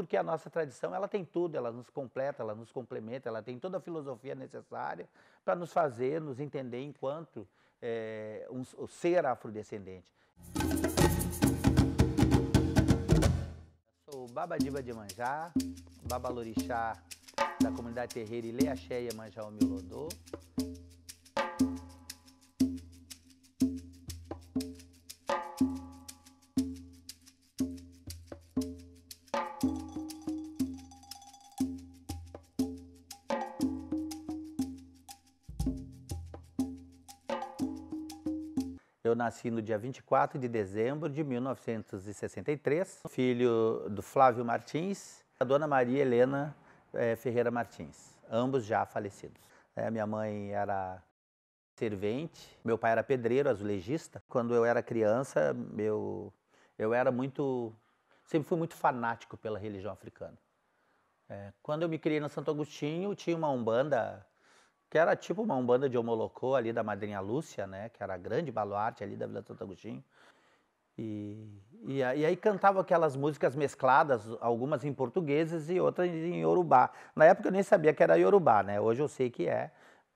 porque a nossa tradição ela tem tudo, ela nos completa, ela nos complementa, ela tem toda a filosofia necessária para nos fazer, nos entender enquanto o ser afrodescendente. Sou Babadiba de Manjá, Babalorixá da comunidade terreira Ilê Axé Iemanjá Omiolodô. Eu nasci no dia 24 de dezembro de 1963, filho do Flávio Martins e da dona Maria Helena Ferreira Martins, ambos já falecidos. Minha mãe era servente, meu pai era pedreiro, azulejista. Quando eu era criança, eu era sempre fui muito fanático pela religião africana. Quando eu me criei no Santo Agostinho, tinha uma umbanda que era tipo uma umbanda de Omolocô ali da Madrinha Lúcia, né, que era a grande baluarte ali da Vila Santo Agostinho. E aí cantava aquelas músicas mescladas, algumas em português e outras em iorubá. Na época eu nem sabia que era iorubá, né? Hoje eu sei que é.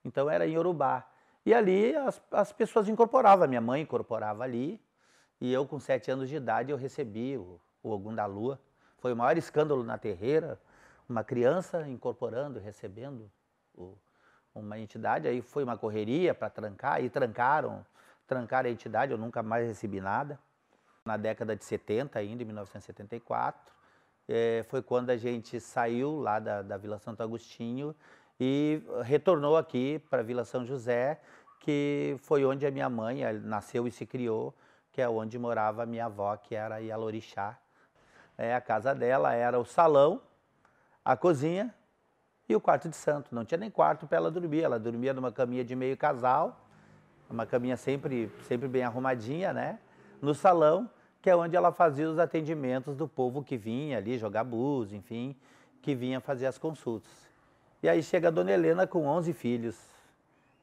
Então era em iorubá. E ali as pessoas incorporavam, minha mãe incorporava ali. E eu com 7 anos de idade eu recebi o Ogum da Lua. Foi o maior escândalo na terreira, uma criança incorporando, recebendo uma entidade. Aí foi uma correria para trancar, e trancaram a entidade, eu nunca mais recebi nada. Na década de 70 ainda, em 1974, foi quando a gente saiu lá da Vila Santo Agostinho e retornou aqui para a Vila São José, que foi onde a minha mãe nasceu e se criou, que é onde morava a minha avó, que era a Ialorixá. A casa dela era o salão, a cozinha e o quarto de santo. Não tinha nem quarto para ela dormia numa caminha de meio casal, uma caminha sempre bem arrumadinha, né? No salão, que é onde ela fazia os atendimentos do povo que vinha ali jogar búzio, enfim, que vinha fazer as consultas. E aí chega a dona Helena com 11 filhos.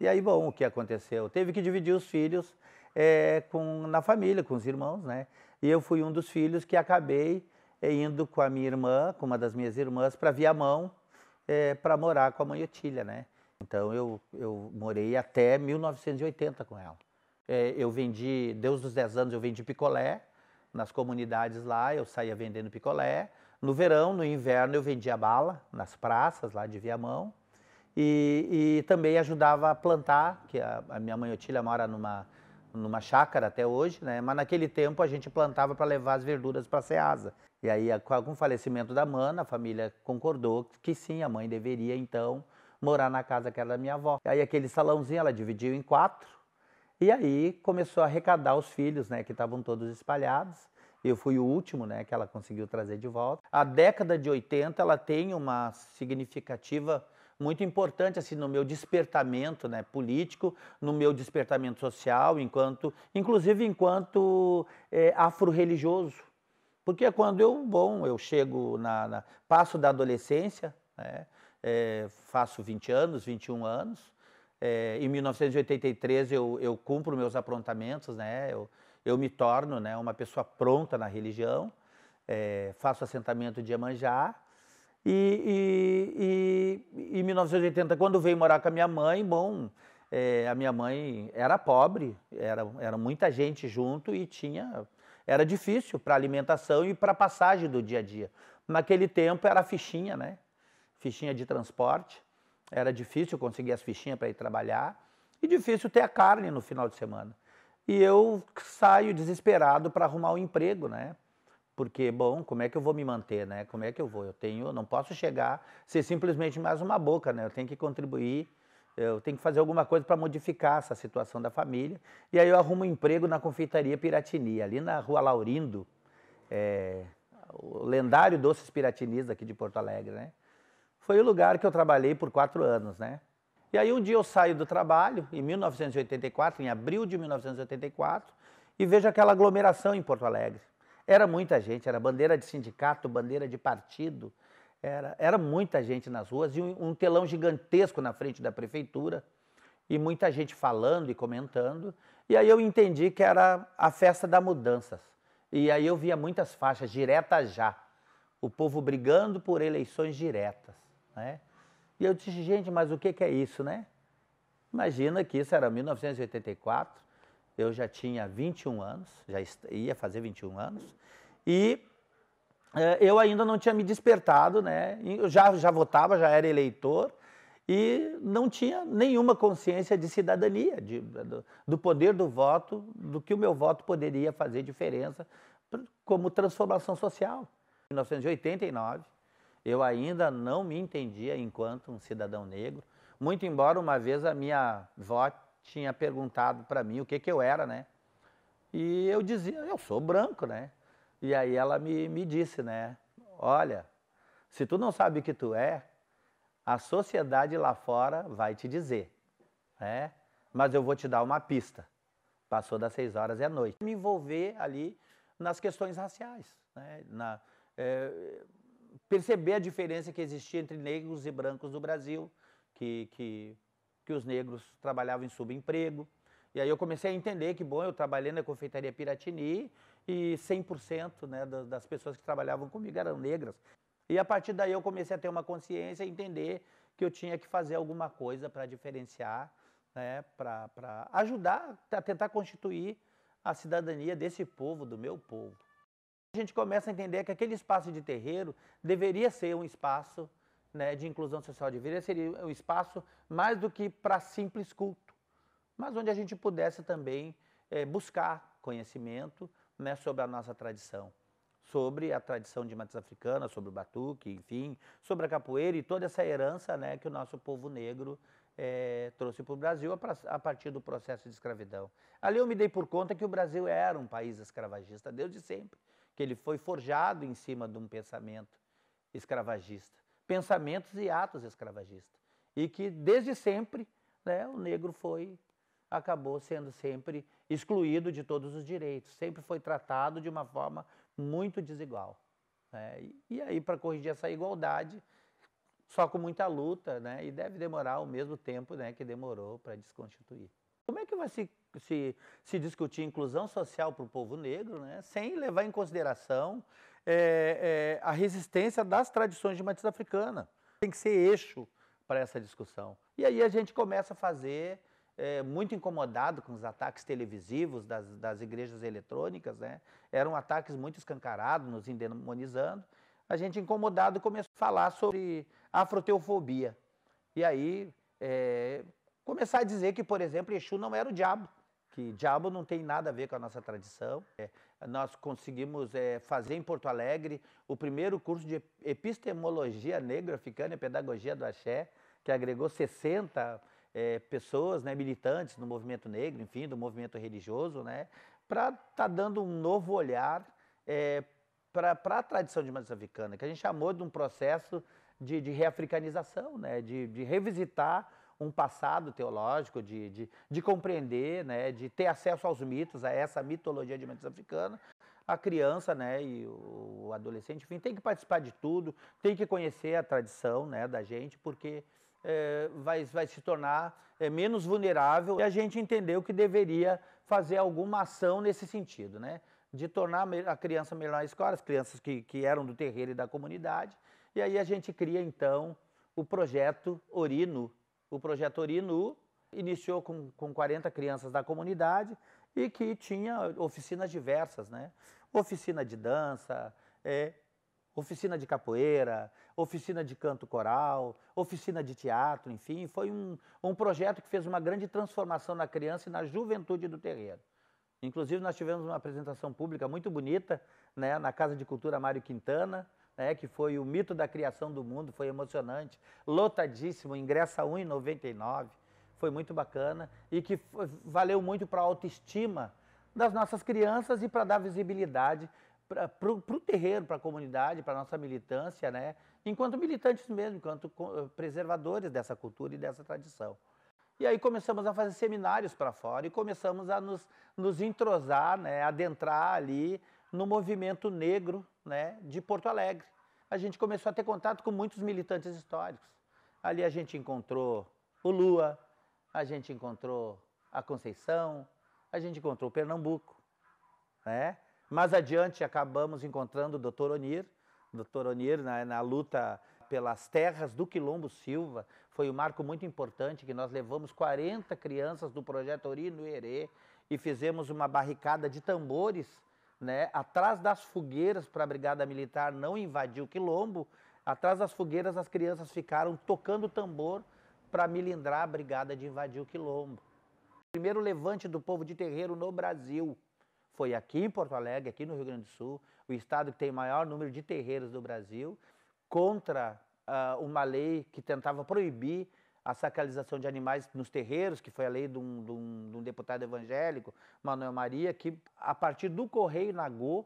E aí, bom, o que aconteceu? Teve que dividir os filhos na família, com os irmãos, né? E eu fui um dos filhos que acabei indo com a minha irmã, com uma das minhas irmãs, para Viamão, para morar com a mãe Otília, né? Então eu morei até 1980 com ela. Eu vendi, desde os 10 anos eu vendi picolé nas comunidades lá, eu saía vendendo picolé. No verão, no inverno eu vendia bala nas praças lá de Viamão. E também ajudava a plantar, que a minha mãe Otília mora numa chácara até hoje, né? Mas naquele tempo a gente plantava para levar as verduras para a Ceasa. E aí, com o falecimento da Mana, a família concordou que sim, a mãe deveria então morar na casa que era da minha avó. Aí aquele salãozinho ela dividiu em 4, e aí começou a arrecadar os filhos, né, que estavam todos espalhados. Eu fui o último, né, que ela conseguiu trazer de volta. A década de 80 ela tem uma significativa muito importante assim no meu despertamento, né, político, no meu despertamento social, inclusive enquanto afro-religioso. Porque é quando eu chego passo da adolescência, né, faço 20 anos, 21 anos, em 1983 eu cumpro meus aprontamentos, né, eu me torno, né, uma pessoa pronta na religião, faço assentamento de Iemanjá, e em 1980, quando veio morar com a minha mãe, bom, a minha mãe era pobre, era muita gente junto e era difícil para alimentação e para passagem do dia a dia. Naquele tempo era fichinha, né? Fichinha de transporte. Era difícil conseguir as fichinhas para ir trabalhar e difícil ter a carne no final de semana. E eu saio desesperado para arrumar um emprego, né? Porque, bom, como é que eu vou me manter, né? Como é que eu vou? Eu não posso ser simplesmente mais uma boca, né? Eu tenho que contribuir, eu tenho que fazer alguma coisa para modificar essa situação da família. E aí eu arrumo um emprego na confeitaria Piratini, ali na Rua Laurindo, o lendário Doces Piratinis aqui de Porto Alegre, né? Foi o lugar que eu trabalhei por 4 anos, né? E aí um dia eu saio do trabalho, em 1984, em abril de 1984, e vejo aquela aglomeração em Porto Alegre. Era muita gente, era bandeira de sindicato, bandeira de partido, era muita gente nas ruas e um telão gigantesco na frente da prefeitura e muita gente falando e comentando. E aí eu entendi que era a festa das mudanças. E aí eu via muitas faixas, direta já. o povo brigando por eleições diretas, né? E eu disse, gente, mas o que é isso, né? Imagina que isso era 1984, eu já tinha 21 anos, já ia fazer 21 anos, e eu ainda não tinha me despertado, né? Eu já votava, já era eleitor, e não tinha nenhuma consciência de cidadania, do poder do voto, do que o meu voto poderia fazer diferença como transformação social. Em 1989, eu ainda não me entendia enquanto um cidadão negro, muito embora uma vez a minha avó tinha perguntado para mim o que eu era, né? E eu dizia, eu sou branco, né? E aí ela me disse, né? Olha, se tu não sabe o que tu é, a sociedade lá fora vai te dizer, né? Mas eu vou te dar uma pista. Passou das 6 horas e à noite. Me envolver ali nas questões raciais, né? Perceber a diferença que existia entre negros e brancos no Brasil, que os negros trabalhavam em subemprego. E aí eu comecei a entender que, bom, eu trabalhei na confeitaria Piratini e 100%, né, das pessoas que trabalhavam comigo eram negras. E a partir daí eu comecei a ter uma consciência e entender que eu tinha que fazer alguma coisa para diferenciar, né, para ajudar a tentar constituir a cidadania desse povo, do meu povo. A gente começa a entender que aquele espaço de terreiro deveria ser um espaço, né, de inclusão social, deveria ser um espaço mais do que para simples culto, mas onde a gente pudesse também buscar conhecimento, né, sobre a nossa tradição, sobre a tradição de matriz africana, sobre o batuque, enfim, sobre a capoeira e toda essa herança, né, que o nosso povo negro trouxe para o Brasil a partir do processo de escravidão. Ali eu me dei por conta que o Brasil era um país escravagista desde sempre, que ele foi forjado em cima de um pensamento escravagista, pensamentos e atos escravagistas, e que desde sempre, né, o negro acabou sendo sempre excluído de todos os direitos, sempre foi tratado de uma forma muito desigual, né? E aí, para corrigir essa igualdade, só com muita luta, né, e deve demorar o mesmo tempo, né, que demorou para desconstituir. Como é que vai se discutir inclusão social para o povo negro, né, sem levar em consideração a resistência das tradições de matriz africana? Tem que ser eixo para essa discussão. E aí a gente começa a fazer, muito incomodado com os ataques televisivos das igrejas eletrônicas, né? Eram ataques muito escancarados, nos endemonizando. A gente, incomodado, começou a falar sobre afroteofobia. E aí, começar a dizer que, por exemplo, Exu não era o diabo, que diabo não tem nada a ver com a nossa tradição. Nós conseguimos fazer em Porto Alegre o primeiro curso de epistemologia negro-africana e pedagogia do axé, que agregou 60 pessoas, né, militantes do movimento negro, enfim, do movimento religioso, né, para estar dando um novo olhar para a tradição de matriz africana, que a gente chamou de um processo de reafricanização, né, de revisitar um passado teológico, de compreender, né, de ter acesso aos mitos, a essa mitologia de matriz africana. A criança, né, e o adolescente, enfim, tem que participar de tudo, tem que conhecer a tradição, né, da gente, porque vai se tornar menos vulnerável, e a gente entendeu que deveria fazer alguma ação nesse sentido, né, de tornar a criança melhor na escola, as crianças que eram do terreiro e da comunidade. E aí a gente cria, então, o projeto Orinu. O projeto Orinu iniciou com 40 crianças da comunidade e que tinha oficinas diversas, né? Oficina de dança, oficina de capoeira, oficina de canto coral, oficina de teatro, enfim. Foi um projeto que fez uma grande transformação na criança e na juventude do terreiro. Inclusive, nós tivemos uma apresentação pública muito bonita, né, na Casa de Cultura Mário Quintana, né, que foi o mito da criação do mundo, foi emocionante, lotadíssimo, ingresso a R$ 1,99, foi muito bacana e que valeu muito para a autoestima das nossas crianças e para dar visibilidade para o terreiro, para a comunidade, para a nossa militância, né, enquanto militantes mesmo, enquanto preservadores dessa cultura e dessa tradição. E aí começamos a fazer seminários para fora e começamos a nos entrosar, né, adentrar ali no movimento negro, né, de Porto Alegre. A gente começou a ter contato com muitos militantes históricos. Ali a gente encontrou o Lua, a gente encontrou a Conceição, a gente encontrou o Pernambuco, né? Mais adiante acabamos encontrando o Dr. Onir, Dr. Onir, na luta pelas terras do Quilombo Silva, foi um marco muito importante, que nós levamos 40 crianças do Projeto Ori no Herê e fizemos uma barricada de tambores, né, atrás das fogueiras para a Brigada Militar não invadir o Quilombo. Atrás das fogueiras as crianças ficaram tocando tambor para milindrar a brigada de invadir o Quilombo. O primeiro levante do povo de terreiro no Brasil foi aqui em Porto Alegre, aqui no Rio Grande do Sul, o estado que tem o maior número de terreiros do Brasil, contra uma lei que tentava proibir a sacralização de animais nos terreiros, que foi a lei de um deputado evangélico, Manuel Maria, que a partir do Correio Nagô,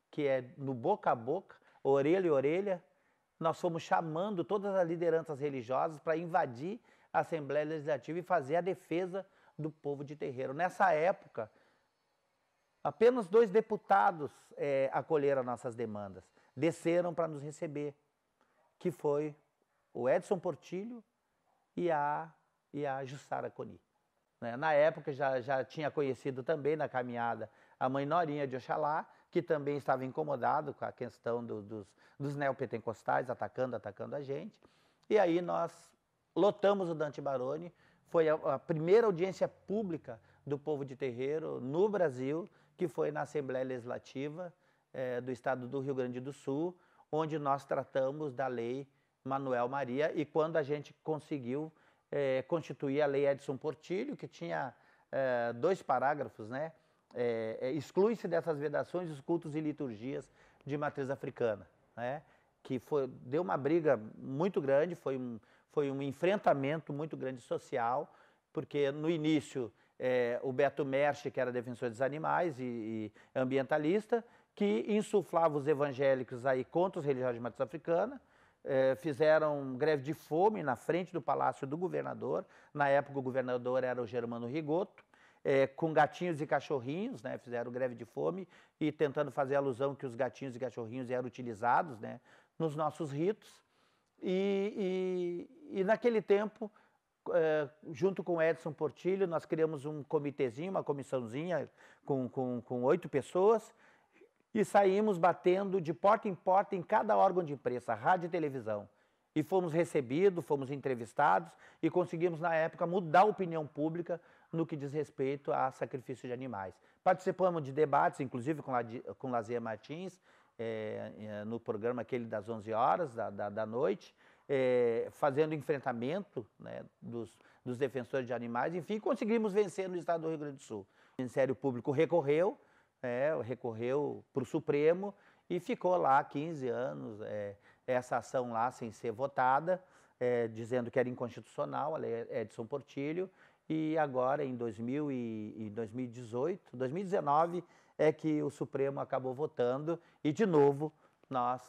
que é no boca a boca, orelha e orelha, nós fomos chamando todas as lideranças religiosas para invadir a Assembleia Legislativa e fazer a defesa do povo de terreiro. Nessa época, apenas 2 deputados acolheram nossas demandas, desceram para nos receber, que foi o Edson Portillo e a Jussara Coni. Na época já tinha conhecido também na caminhada a mãe Norinha de Oxalá, que também estava incomodado com a questão dos neopentecostais atacando a gente. E aí nós lotamos o Dante Baroni, foi a primeira audiência pública do povo de terreiro no Brasil, que foi na Assembleia Legislativa do Estado do Rio Grande do Sul, onde nós tratamos da Lei Manuel Maria, e quando a gente conseguiu constituir a Lei Edson Portillo, que tinha 2 parágrafos, né? Exclui-se dessas vedações os cultos e liturgias de matriz africana, né? Que deu uma briga muito grande, foi um enfrentamento muito grande social, porque no início o Beto Mersch, que era defensor dos animais e ambientalista, que insuflava os evangélicos aí contra os religiosos de matriz africana, fizeram greve de fome na frente do Palácio do Governador. Na época o governador era o Germano Rigoto, com gatinhos e cachorrinhos, né, fizeram greve de fome e tentando fazer alusão que os gatinhos e cachorrinhos eram utilizados, né, nos nossos ritos. E naquele tempo, junto com o Edson Portillo, nós criamos um comitêzinho, uma comissãozinha com 8 pessoas, e saímos batendo de porta em porta em cada órgão de imprensa, rádio e televisão. E fomos recebidos, fomos entrevistados e conseguimos, na época, mudar a opinião pública no que diz respeito a sacrifício de animais. Participamos de debates, inclusive com Lazier Martins, no programa aquele das 11 horas da noite, fazendo enfrentamento, né, dos defensores de animais. Enfim, conseguimos vencer no estado do Rio Grande do Sul. O Ministério Público recorreu para o Supremo e ficou lá 15 anos essa ação lá sem ser votada, dizendo que era inconstitucional a Lei Edson Portillo, e agora em 2019 é que o Supremo acabou votando e de novo nós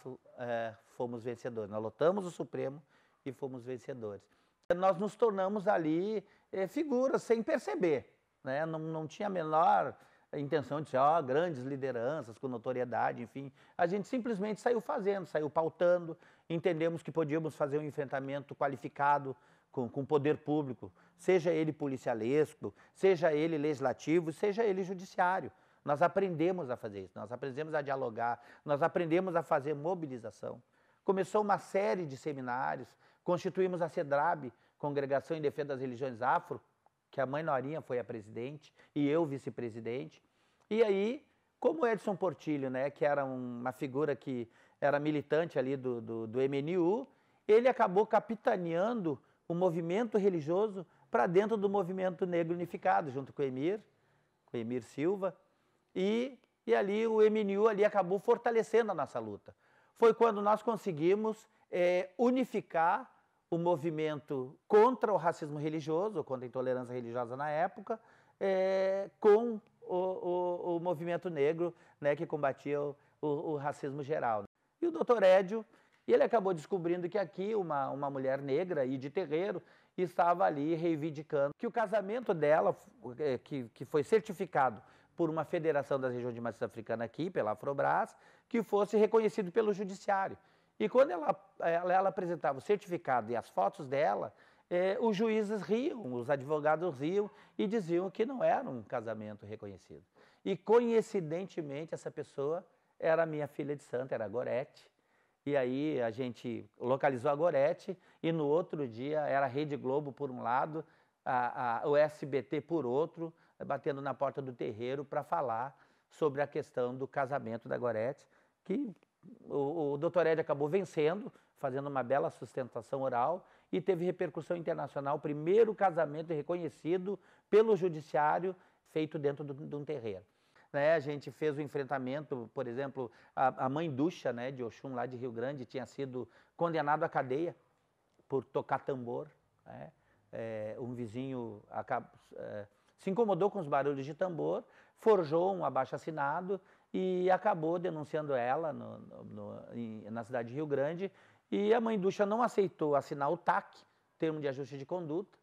fomos vencedores. Nós lotamos o Supremo e fomos vencedores. Nós nos tornamos ali figuras sem perceber, né? Não tinha a menor intenção de ser grandes lideranças com notoriedade, enfim. A gente simplesmente saiu fazendo, saiu pautando, entendemos que podíamos fazer um enfrentamento qualificado com o poder público, seja ele policialesco, seja ele legislativo, seja ele judiciário. Nós aprendemos a fazer isso, nós aprendemos a dialogar, nós aprendemos a fazer mobilização. Começou uma série de seminários, constituímos a CEDRAB, Congregação em Defesa das Religiões Afro, que a mãe Norinha foi a presidente e eu vice-presidente. E aí, como o Edson Portillo, né, que era uma figura que era militante ali do MNU, ele acabou capitaneando o movimento religioso para dentro do movimento negro unificado, junto com o Emir Silva, e ali o MNU ali acabou fortalecendo a nossa luta. Foi quando nós conseguimos unificar o movimento contra o racismo religioso, contra a intolerância religiosa na época, com o movimento negro, né, que combatia o racismo geral. E o Dr. Édio, ele acabou descobrindo que aqui uma mulher negra e de terreiro estava ali reivindicando que o casamento dela, que foi certificado por uma federação das regiões de matriz africana aqui, pela Afrobras, que fosse reconhecido pelo judiciário. E quando ela apresentava o certificado e as fotos dela, os juízes riam, os advogados riam e diziam que não era um casamento reconhecido. E coincidentemente essa pessoa era minha filha de santo, era a Gorete, E aí a gente localizou a Gorete e no outro dia era a Rede Globo por um lado, o SBT por outro, batendo na porta do terreiro para falar sobre a questão do casamento da Gorete, que o Dr. Ed acabou vencendo, fazendo uma bela sustentação oral e teve repercussão internacional, primeiro casamento reconhecido pelo judiciário feito dentro de um terreiro. Né, a gente fez o enfrentamento, por exemplo, a mãe Ducha, né, de Oxum, lá de Rio Grande, tinha sido condenado à cadeia por tocar tambor. Né? Um vizinho se incomodou com os barulhos de tambor, forjou um abaixo-assinado e acabou denunciando ela na cidade de Rio Grande. E a mãe Ducha não aceitou assinar o TAC, termo de ajuste de conduta,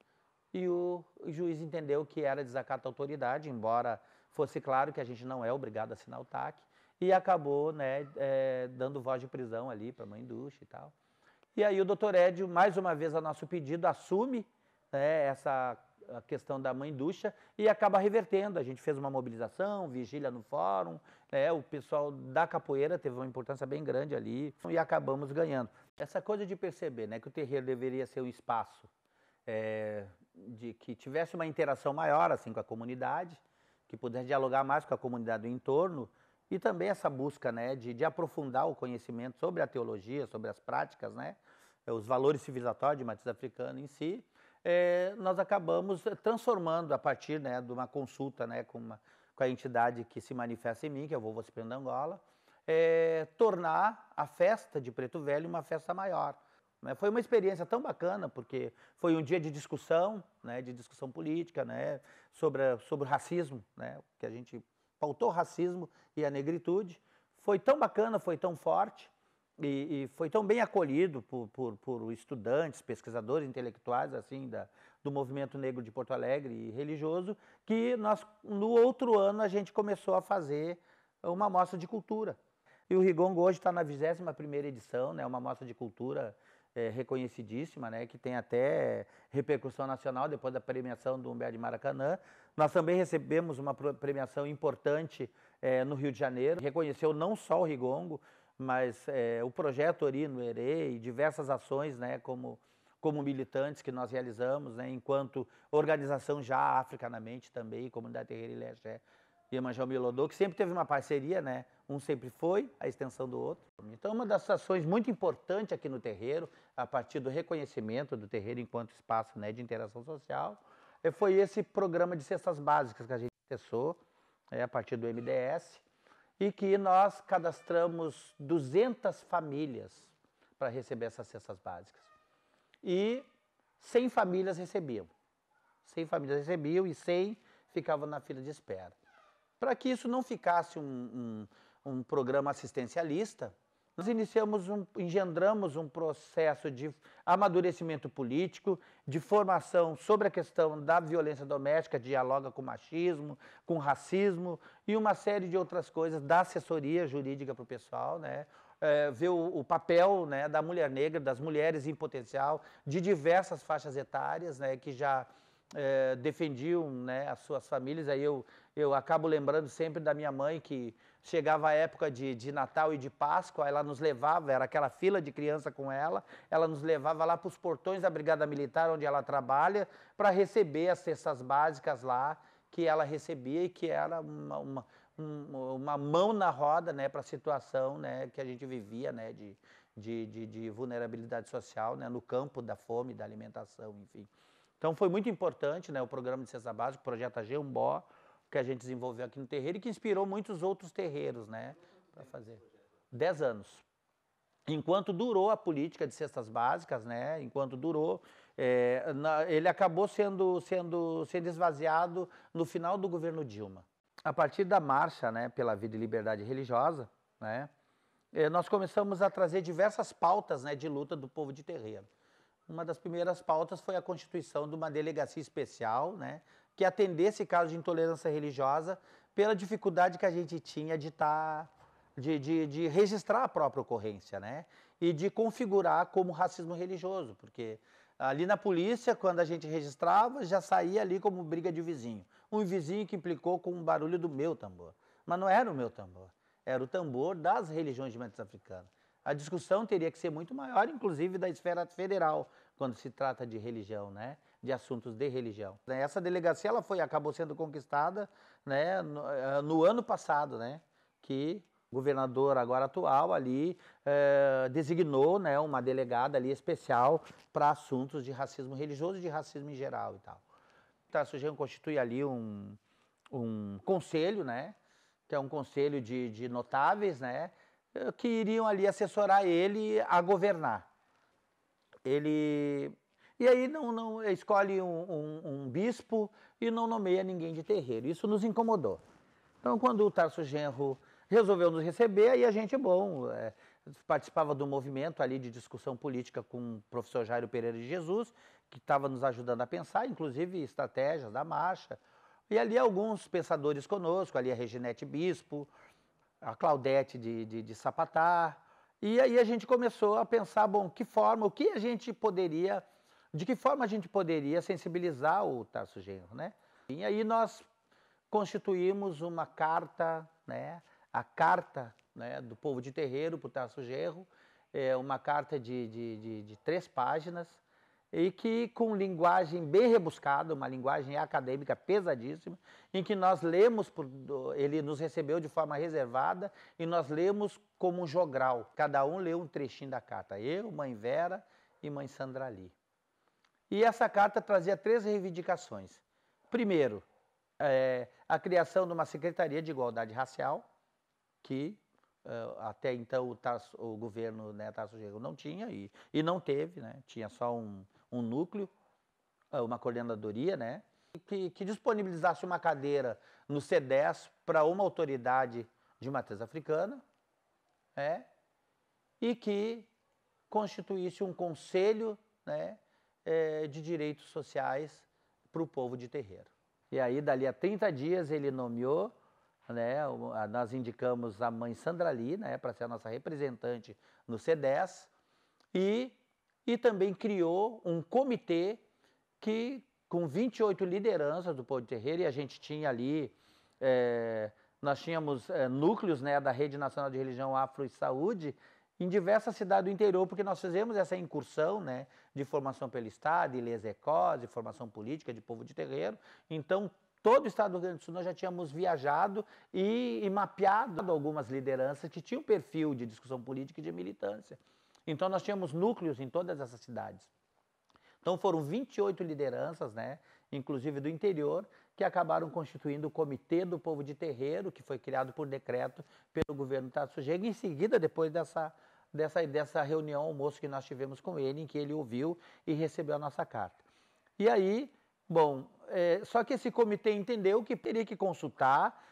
e o juiz entendeu que era desacato à autoridade, embora fosse claro que a gente não é obrigado a assinar o TAC, e acabou, né, dando voz de prisão ali para a mãe Ducha e tal. E aí o doutor Edio, mais uma vez a nosso pedido, assume, né, a questão da mãe Ducha e acaba revertendo. A gente fez uma mobilização, vigília no fórum, né, o pessoal da capoeira teve uma importância bem grande ali e acabamos ganhando. Essa coisa de perceber, né, que o terreiro deveria ser um espaço de que tivesse uma interação maior assim com a comunidade, que pudesse dialogar mais com a comunidade do entorno e também essa busca, né, de aprofundar o conhecimento sobre a teologia, sobre as práticas, né, os valores civilizatórios de matriz africana em si, nós acabamos transformando a partir, né, de uma consulta, né, com a entidade que se manifesta em mim, que é o Vovô Cipriano da Angola, tornar a festa de Preto Velho uma festa maior. Foi uma experiência tão bacana, porque foi um dia de discussão, né, de discussão política, né, sobre o racismo, né, que a gente pautou o racismo e a negritude. Foi tão bacana, foi tão forte e foi tão bem acolhido por estudantes, pesquisadores, intelectuais assim do movimento negro de Porto Alegre e religioso, que nós, no outro ano, a gente começou a fazer uma mostra de cultura. E o Rigongo hoje está na 21ª edição, né, uma mostra de cultura reconhecidíssima, né, que tem até repercussão nacional depois da premiação do Humberto de Maracanã. Nós também recebemos uma premiação importante no Rio de Janeiro, reconheceu não só o Rigongo, mas o projeto Ori no Herê e diversas ações, né, como militantes que nós realizamos, né, enquanto organização já africanamente também, Comunidade Terreira Ilhéxé e Iemanjá Milodô, que sempre teve uma parceria, né? Um sempre foi a extensão do outro. Então, uma das ações muito importantes aqui no terreiro, a partir do reconhecimento do terreiro enquanto espaço, né, de interação social, foi esse programa de cestas básicas que a gente acessou, a partir do MDS, e que nós cadastramos 200 famílias para receber essas cestas básicas. E 100 famílias recebiam. 100 famílias recebiam e 100 ficavam na fila de espera. Para que isso não ficasse um programa assistencialista, nós engendramos um processo de amadurecimento político, de formação sobre a questão da violência doméstica, dialoga com machismo, com racismo e uma série de outras coisas, da assessoria jurídica para o pessoal, né? Ver o papel, né, da mulher negra, das mulheres em potencial, de diversas faixas etárias, né, que já defendiam, né, as suas famílias. Aí eu acabo lembrando sempre da minha mãe, que chegava a época de Natal e de Páscoa, ela nos levava, era aquela fila de criança com ela nos levava lá para os portões da Brigada Militar, onde ela trabalha, para receber as cestas básicas lá, que ela recebia e que era uma mão na roda, né, para a situação, né, que a gente vivia, né, de vulnerabilidade social, né, no campo da fome, da alimentação, enfim. Então foi muito importante, né, o programa de cesta básica, o projeto AGEUMBO, que a gente desenvolveu aqui no terreiro e que inspirou muitos outros terreiros, né, para fazer. 10 anos. Enquanto durou a política de cestas básicas, né, enquanto durou, ele acabou sendo esvaziado no final do governo Dilma. A partir da marcha, né, pela vida e liberdade religiosa, né, nós começamos a trazer diversas pautas, né, de luta do povo de terreiro. Uma das primeiras pautas foi a constituição de uma delegacia especial, né, que atendesse casos de intolerância religiosa pela dificuldade que a gente tinha de registrar a própria ocorrência, né, e de configurar como racismo religioso, porque ali na polícia, quando a gente registrava, já saía ali como briga de vizinho. Um vizinho que implicou com o barulho do meu tambor. Mas não era o meu tambor, era o tambor das religiões de matriz africana. A discussão teria que ser muito maior, inclusive da esfera federal, quando se trata de religião, né? De assuntos de religião. Essa delegacia ela acabou sendo conquistada, né, no ano passado, né, que o governador agora atual ali designou, né, uma delegada ali especial para assuntos de racismo religioso e de racismo em geral e tal. O Tarso Genro constitui ali um conselho, né, que é um conselho de notáveis, né, que iriam ali assessorar ele a governar. E aí não escolhe um bispo e não nomeia ninguém de terreiro. Isso nos incomodou. Então, quando o Tarso Genro resolveu nos receber, aí a gente, participava do movimento ali de discussão política com o professor Jairo Pereira de Jesus, que estava nos ajudando a pensar, inclusive estratégias da marcha. E ali alguns pensadores conosco, ali a Reginete Bispo, a Claudete de Sapatá. E aí a gente começou a pensar, bom, de que forma a gente poderia sensibilizar o Tarso Genro, né? E aí nós constituímos uma carta, né? A carta, né, do povo de terreiro para o Tarso Genro, uma carta de 3 páginas, e que com linguagem bem rebuscada, uma linguagem acadêmica pesadíssima, em que nós lemos, ele nos recebeu de forma reservada, e nós lemos como um jogral. Cada um leu um trechinho da carta, eu, Mãe Vera e Mãe Sandrali. E essa carta trazia 3 reivindicações. Primeiro, a criação de uma Secretaria de Igualdade Racial, que até então o governo, né, Tarso Genro não tinha e não teve, né, tinha só um núcleo, uma coordenadoria, né, que disponibilizasse uma cadeira no C10 para uma autoridade de matriz africana, e que constituísse um conselho, né, de direitos sociais para o povo de terreiro. E aí, dali a 30 dias, ele nomeou, né, nós indicamos a Mãe Sandrali, né, para ser a nossa representante no C10, e também criou um comitê com 28 lideranças do povo de terreiro, e a gente tinha ali, nós tínhamos núcleos, né, da Rede Nacional de Religião Afro e Saúde, em diversas cidades do interior, porque nós fizemos essa incursão, né, de formação pelo Estado, ILESECOS, de formação política de povo de terreiro. Então, todo o Estado do Rio Grande do Sul nós já tínhamos viajado e mapeado algumas lideranças que tinham perfil de discussão política e de militância. Então, nós tínhamos núcleos em todas essas cidades. Então, foram 28 lideranças, né, inclusive do interior, que acabaram constituindo o Comitê do Povo de Terreiro, que foi criado por decreto pelo governo Tarso Genro, em seguida, depois dessa reunião, almoço que nós tivemos com ele, em que ele ouviu e recebeu a nossa carta. E aí, bom, só que esse comitê entendeu que teria que consultar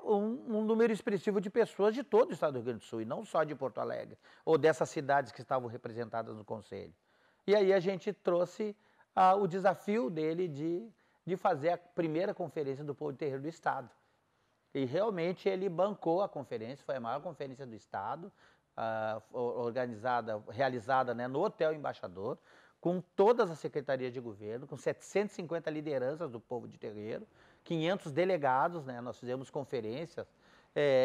um número expressivo de pessoas de todo o estado do Rio Grande do Sul, e não só de Porto Alegre, ou dessas cidades que estavam representadas no Conselho. E aí a gente trouxe o desafio dele de fazer a primeira conferência do povo de terreiro do Estado. E realmente ele bancou a conferência, foi a maior conferência do Estado, realizada, né, no Hotel Embaixador, com todas as secretarias de governo, com 750 lideranças do povo de terreiro, 500 delegados, né, nós fizemos conferências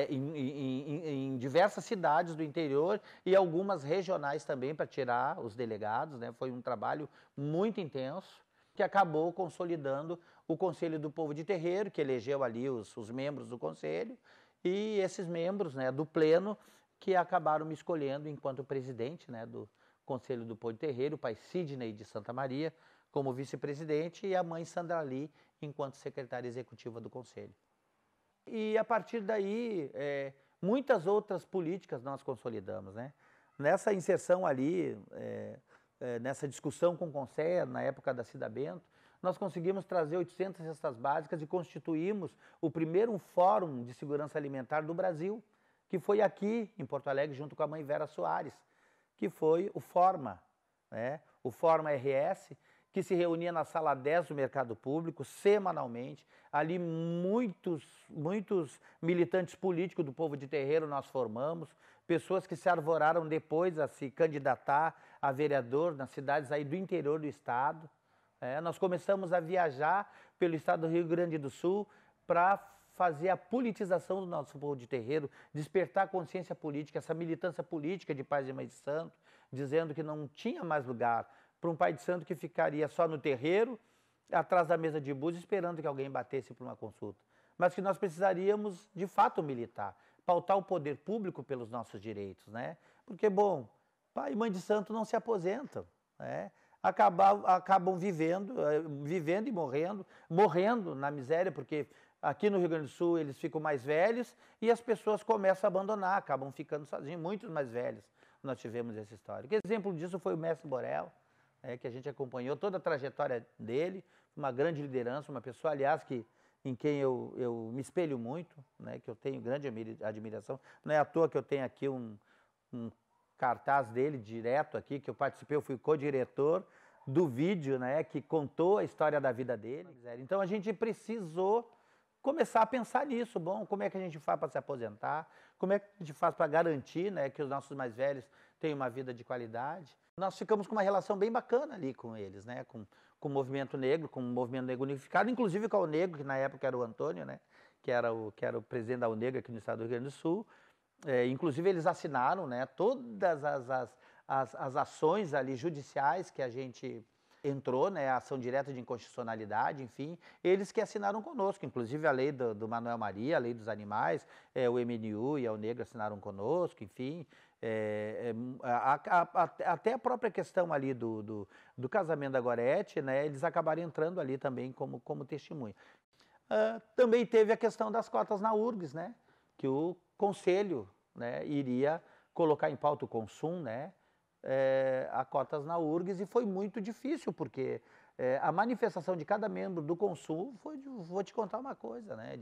em diversas cidades do interior e algumas regionais também para tirar os delegados, né, foi um trabalho muito intenso, que acabou consolidando o Conselho do Povo de Terreiro, que elegeu ali os membros do Conselho, e esses membros, né, do Pleno, que acabaram me escolhendo enquanto presidente, né, do Conselho do Povo de Terreiro, o pai Sidney de Santa Maria, como vice-presidente, e a mãe Sandrali, enquanto secretária executiva do Conselho. E a partir daí, muitas outras políticas nós consolidamos, né? Nessa inserção ali, nessa discussão com o Conselho, na época da Cida Bento, nós conseguimos trazer 800 cestas básicas e constituímos o primeiro fórum de segurança alimentar do Brasil, que foi aqui em Porto Alegre, junto com a mãe Vera Soares, que foi o Forma, né? O Forma RS, que se reunia na sala 10 do Mercado Público, semanalmente. Ali muitos militantes políticos do povo de terreiro nós formamos, pessoas que se arvoraram depois a se candidatar a vereador nas cidades aí do interior do estado. Nós começamos a viajar pelo estado do Rio Grande do Sul para fazer a politização do nosso povo de terreiro, despertar a consciência política, essa militância política de pais e mães de santo, dizendo que não tinha mais lugar para um pai de santo que ficaria só no terreiro, atrás da mesa de búzios, esperando que alguém batesse por uma consulta. Mas que nós precisaríamos, de fato, militar, pautar o poder público pelos nossos direitos, né? Porque, bom, pai e mãe de santo não se aposentam, né? Acabam vivendo e morrendo na miséria, porque aqui no Rio Grande do Sul eles ficam mais velhos e as pessoas começam a abandonar, acabam ficando sozinhos, muitos mais velhos. Nós tivemos essa história. O exemplo disso foi o mestre Borel, que a gente acompanhou toda a trajetória dele, uma grande liderança, uma pessoa, aliás, em quem eu me espelho muito, né, que eu tenho grande admiração. Não é à toa que eu tenho aqui um cartaz dele direto aqui, que eu participei, eu fui co-diretor do vídeo, né, que contou a história da vida dele. Então a gente precisou começar a pensar nisso. Bom, como é que a gente faz para se aposentar? Como é que a gente faz para garantir, né, que os nossos mais velhos tenham uma vida de qualidade? Nós ficamos com uma relação bem bacana ali com eles, né, com o movimento negro, com o movimento negro unificado, inclusive com o negro, que na época era o Antônio, né, que era o presidente da UNEGRA aqui no estado do Rio Grande do Sul. Inclusive eles assinaram, né, todas as ações ali judiciais que a gente entrou, né, a ação direta de inconstitucionalidade, enfim, eles que assinaram conosco, inclusive a lei do Manuel Maria, a lei dos animais, o MNU e a UNEGRA assinaram conosco, enfim, até a própria questão ali do casamento da Gorete, né, eles acabaram entrando ali também como testemunha. Também teve a questão das cotas na URGS, né, que o Conselho, né, iria colocar em pauta o consumo, né, a cotas na URGS, e foi muito difícil, porque a manifestação de cada membro do consumo foi, vou te contar uma coisa, né,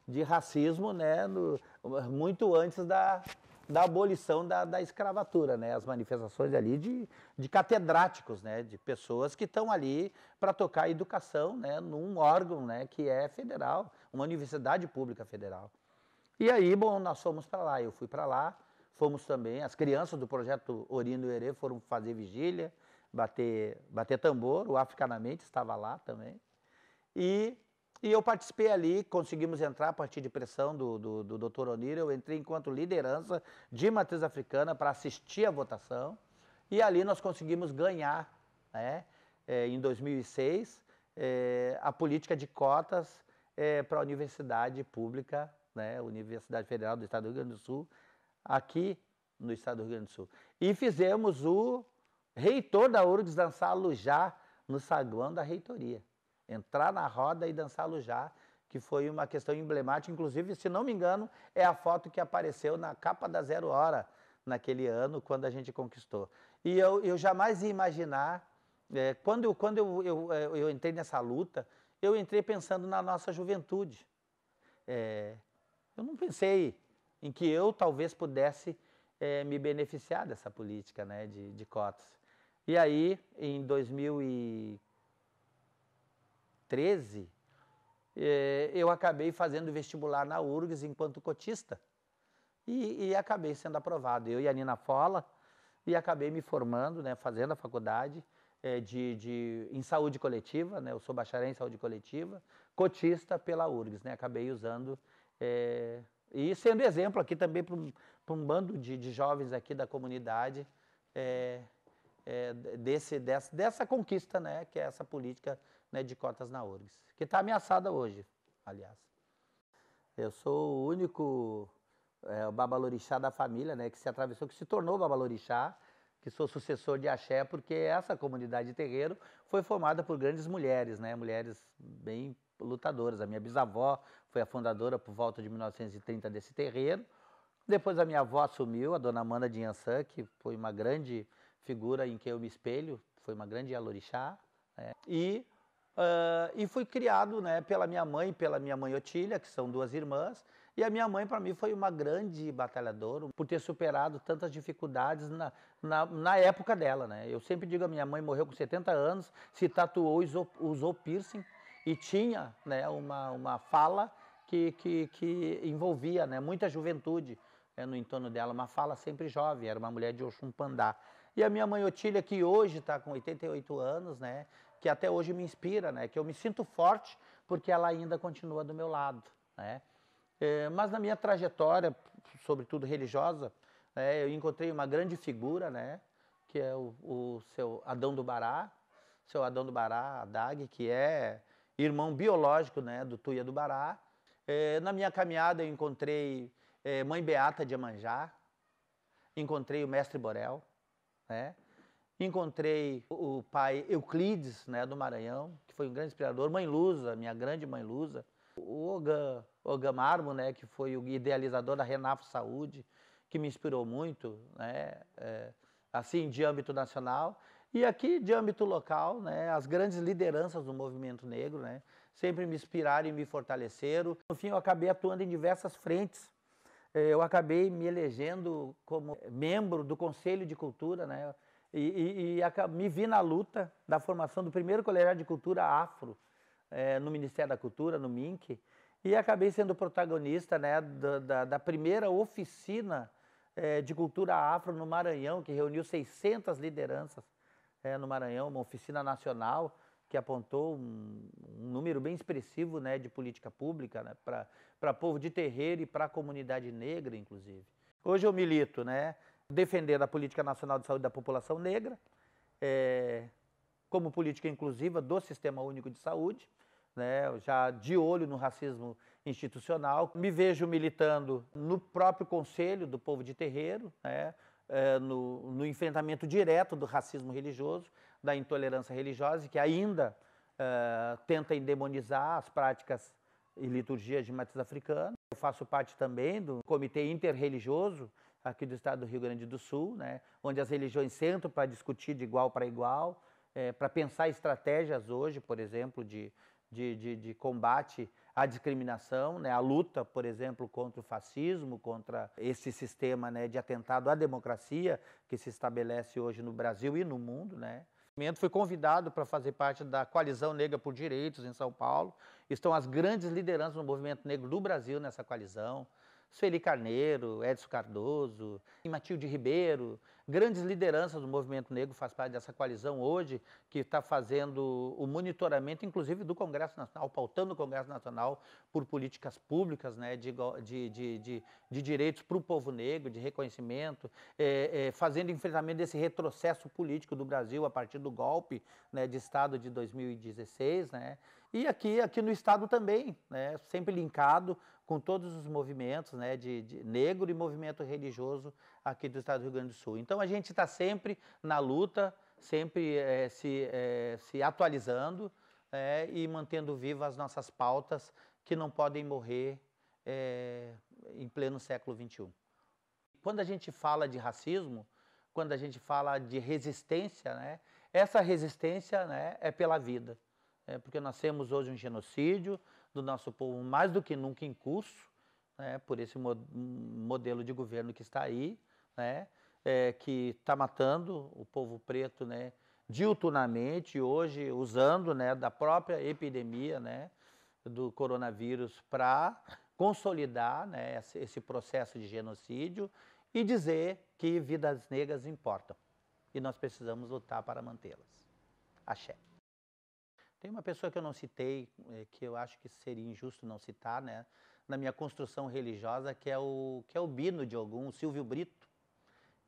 de racismo, né, muito antes da abolição da escravatura, né, as manifestações ali de catedráticos, né, de pessoas que estão ali para tocar a educação, né, num órgão, né, que é federal, uma universidade pública federal. E aí, bom, nós fomos para lá, eu fui para lá, fomos também, as crianças do projeto Orindo Herê foram fazer vigília, bater tambor, o Africanamente estava lá também. E eu participei ali, conseguimos entrar a partir de pressão do Dr. Onir, eu entrei enquanto liderança de matriz africana para assistir a votação, e ali nós conseguimos ganhar, né, em 2006, a política de cotas para a universidade pública, né, Universidade Federal do Estado do Rio Grande do Sul, aqui no estado do Rio Grande do Sul. E fizemos o reitor da URGS dançar alujá no saguão da reitoria. Entrar na roda e dançar alujá, que foi uma questão emblemática. Inclusive, se não me engano, é a foto que apareceu na capa da Zero Hora naquele ano, quando a gente conquistou. E eu jamais ia imaginar, quando eu entrei nessa luta, eu entrei pensando na nossa juventude. Eu não pensei em que eu talvez pudesse me beneficiar dessa política, né, de cotas. E aí, em 2013, eu acabei fazendo vestibular na URGS enquanto cotista e acabei sendo aprovado. Eu e a Nina Fola, e acabei me formando, né, fazendo a faculdade em saúde coletiva, né, eu sou bacharel em saúde coletiva, cotista pela URGS, né, acabei usando... E sendo exemplo aqui também para um bando de jovens aqui da comunidade dessa conquista, né, que é essa política, né, de cotas na URGS, que está ameaçada hoje, aliás. Eu sou o único o babalorixá da família, né, que se atravessou, que se tornou babalorixá, que sou sucessor de axé, porque essa comunidade de terreiro foi formada por grandes mulheres, né, mulheres bem lutadoras. A minha bisavó foi a fundadora por volta de 1930 desse terreiro. Depois a minha avó assumiu, a dona Amanda de Inhansã, que foi uma grande figura em que eu me espelho, foi uma grande alorixá, né? E fui criado, né, pela minha mãe Otília, que são duas irmãs, e a minha mãe para mim foi uma grande batalhadora, por ter superado tantas dificuldades na época dela, né? Eu sempre digo, a minha mãe morreu com 70 anos, se tatuou, usou piercing, e tinha, né, uma fala que envolvia, né, muita juventude, né, no entorno dela, uma fala sempre jovem, era uma mulher de Oxum Pandá. E a minha mãe Otília, que hoje está com 88 anos, né, que até hoje me inspira, né, que eu me sinto forte porque ela ainda continua do meu lado, né? Mas na minha trajetória, sobretudo religiosa, eu encontrei uma grande figura, né, que é o seu Adão do Bará, seu Adão do Bará, Adag, que é irmão biológico, né, do Tuia do Bará. Na minha caminhada eu encontrei Mãe Beata de Iemanjá, encontrei o Mestre Borel, né, encontrei o pai Euclides, né, do Maranhão, que foi um grande inspirador, Mãe Lusa, minha grande Mãe Lusa, o Ogan Marmo, né, que foi o idealizador da Renafo Saúde, que me inspirou muito, né, assim, de âmbito nacional. E aqui, de âmbito local, né, as grandes lideranças do movimento negro, né, sempre me inspiraram e me fortaleceram. No fim, eu acabei atuando em diversas frentes. Eu acabei me elegendo como membro do Conselho de Cultura, né, e me vi na luta da formação do primeiro colegiado de cultura afro no Ministério da Cultura, no MINC, e acabei sendo protagonista, né, da primeira oficina de cultura afro no Maranhão, que reuniu 600 lideranças no Maranhão, uma oficina nacional que apontou um número bem expressivo, né, de política pública, né, para povo de terreiro e para a comunidade negra, inclusive. Hoje eu milito, né, defendendo a política nacional de saúde da população negra, como política inclusiva do Sistema Único de Saúde, né, já de olho no racismo institucional. Me vejo militando no próprio Conselho do Povo de Terreiro, né, no enfrentamento direto do racismo religioso, da intolerância religiosa, que ainda tenta endemonizar as práticas e liturgias de matriz africana. Eu faço parte também do Comitê Interreligioso aqui do estado do Rio Grande do Sul, né, onde as religiões sentam para discutir de igual para igual, para pensar estratégias hoje, por exemplo, de combate à discriminação, né, a luta, por exemplo, contra o fascismo, contra esse sistema, né, de atentado à democracia que se estabelece hoje no Brasil e no mundo, né. Fui convidado para fazer parte da Coalizão Negra por Direitos em São Paulo. Estão as grandes lideranças do movimento negro do Brasil nessa coalizão. Sueli Carneiro, Edson Cardoso, Matilde Ribeiro, grandes lideranças do movimento negro faz parte dessa coalizão hoje, que está fazendo o monitoramento, inclusive do Congresso Nacional, pautando o Congresso Nacional por políticas públicas, né, de direitos para o povo negro, de reconhecimento, fazendo enfrentamento desse retrocesso político do Brasil a partir do golpe, né, de Estado de 2016, né, e aqui no Estado também, né, sempre linkado com todos os movimentos, né, de negro e movimento religioso aqui do estado do Rio Grande do Sul. Então a gente está sempre na luta, sempre se atualizando e mantendo vivas as nossas pautas que não podem morrer em pleno século XXI. Quando a gente fala de racismo, quando a gente fala de resistência, né, essa resistência, né, é pela vida. Porque nós temos hoje um genocídio do nosso povo mais do que nunca em curso, né, por esse modelo de governo que está aí, né, que está matando o povo preto, né, diuturnamente, hoje usando, né, da própria epidemia, né, do coronavírus para consolidar, né, esse processo de genocídio e dizer que vidas negras importam e nós precisamos lutar para mantê-las. Axé. Tem uma pessoa que eu não citei, que eu acho que seria injusto não citar, né, na minha construção religiosa, que é o Bino de Ogum, o Silvio Brito,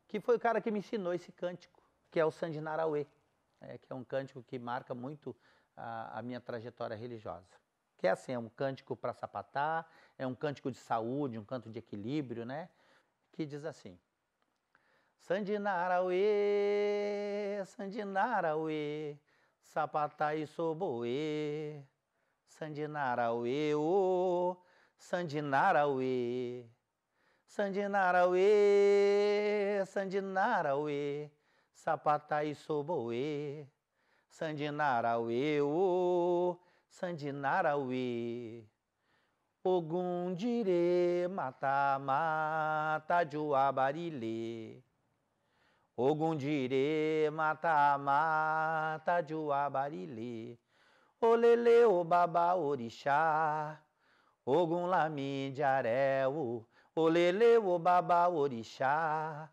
que foi o cara que me ensinou esse cântico, que é o Sandinarauê, que é um cântico que marca muito a minha trajetória religiosa. Que é assim, é um cântico para sapatá, é um cântico de saúde, um canto de equilíbrio, né, que diz assim: Sandinarauê, Sandinarauê, sapatá e soboê, Sandinarauê, ô, Sandinarauê, Sandinarauê, Sandinarauê, sapatá e soboê, Sandinarauê, ô, Sandinarauê, Ogum dire mata mata juabarilê, Ogum dire mata mata juabarilê, olele o baba orixá, Ogum lami diareu, olele o baba orixá,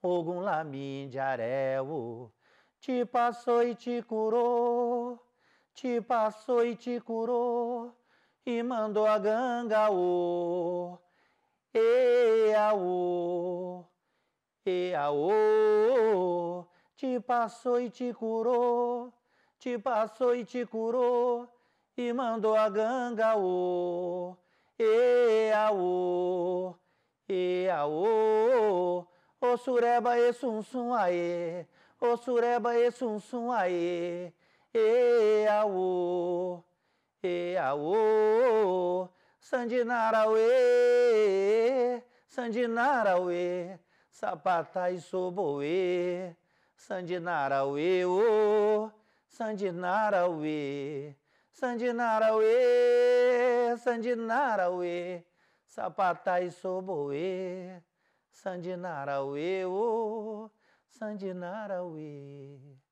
Ogum lami diareu, te passou e te curou, te passou e te curou, e mandou a ganga, ô, e a ô, e a ô, te passou e te curou, te passou e te curou, e mandou a ganga, ô, e a ô, e a ô, ô sureba e sum sum aê, ô sureba e sum sum aê, e a ô, e a ô, Sandinarauê, Sandinarauê, sapata e soboê, Sandinarauê, ô, Sandinarauê, Sandinarauê, Sandinarauê, sapata e soboê, Sandinarauê, ô, Sandinarauê.